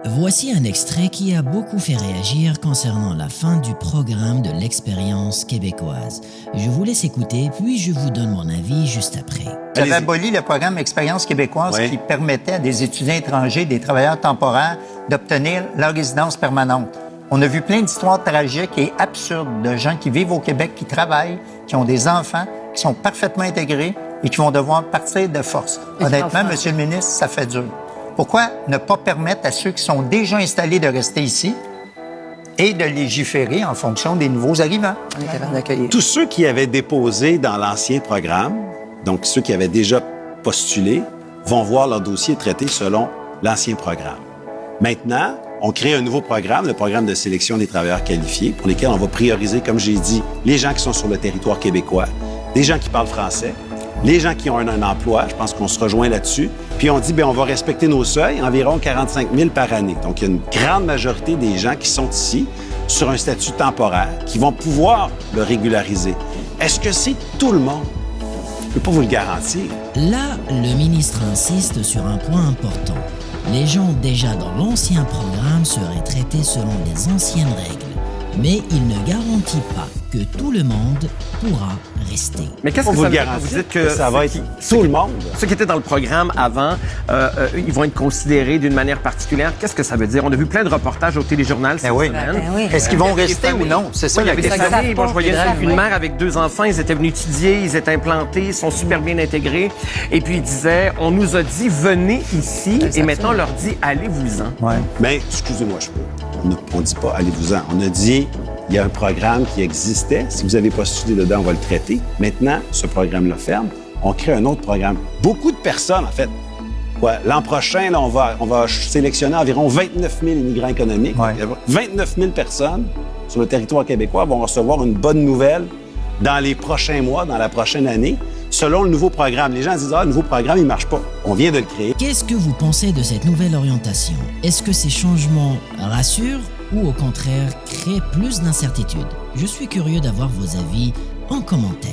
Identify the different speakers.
Speaker 1: Voici un extrait qui a beaucoup fait réagir concernant la fin du programme de l'expérience québécoise. Je vous laisse écouter, puis je vous donne mon avis juste après.
Speaker 2: Vous avez aboli le programme Expérience québécoise qui permettait à des étudiants étrangers, des travailleurs temporaires, d'obtenir leur résidence permanente. On a vu plein d'histoires tragiques et absurdes de gens qui vivent au Québec, qui travaillent, qui ont des enfants, qui sont parfaitement intégrés et qui vont devoir partir de force. Honnêtement, Monsieur le ministre, ça fait dur. Pourquoi ne pas permettre à ceux qui sont déjà installés de rester ici et de légiférer en fonction des nouveaux arrivants?
Speaker 3: On est capable d'accueillir.
Speaker 4: Tous ceux qui avaient déposé dans l'ancien programme, donc ceux qui avaient déjà postulé, vont voir leur dossier traité selon l'ancien programme. Maintenant, on crée un nouveau programme, le programme de sélection des travailleurs qualifiés, pour lesquels on va prioriser, comme j'ai dit, les gens qui sont sur le territoire québécois, les gens qui parlent français, les gens qui ont un emploi, je pense qu'on se rejoint là-dessus. Puis on dit, bien, on va respecter nos seuils, environ 45 000 par année. Donc, il y a une grande majorité des gens qui sont ici sur un statut temporaire, qui vont pouvoir le régulariser. Est-ce que c'est tout le monde? Je ne peux pas vous le garantir.
Speaker 1: Là, le ministre insiste sur un point important. Les gens déjà dans l'ancien programme seraient traités selon les anciennes règles. Mais il ne garantit pas que tout le monde pourra rester.
Speaker 5: Mais qu'est-ce que ça veut dire quand vous dites que
Speaker 4: ça va être tout le monde?
Speaker 5: Ceux qui étaient dans le programme avant, ils vont être considérés d'une manière particulière. Qu'est-ce que ça veut dire? On a vu plein de reportages au téléjournal cette semaine.
Speaker 2: Est-ce qu'ils vont rester ou non? C'est ça,
Speaker 5: il y avait des
Speaker 2: question.
Speaker 5: familles. Moi, je voyais une mère avec 2 enfants. Ils étaient venus étudier, ils étaient implantés, ils sont super bien intégrés. Et puis, ils disaient, on nous a dit, venez ici. Et maintenant, on leur dit, allez-vous-en.
Speaker 2: Ouais.
Speaker 4: Mais, excusez-moi, on ne dit pas allez-vous-en. On a dit, il y a un programme qui existait. Si vous avez postulé dedans, on va le traiter. Maintenant, ce programme-là ferme. On crée un autre programme. Beaucoup de personnes, en fait. L'an prochain, là, on va sélectionner environ 29 000 immigrants économiques.
Speaker 2: Ouais.
Speaker 4: 29 000 personnes sur le territoire québécois vont recevoir une bonne nouvelle dans les prochains mois, dans la prochaine année, selon le nouveau programme. Les gens disent, le nouveau programme, il ne marche pas. On vient de le créer.
Speaker 1: Qu'est-ce que vous pensez de cette nouvelle orientation? Est-ce que ces changements rassurent ou au contraire créent plus d'incertitudes? Je suis curieux d'avoir vos avis en commentaire.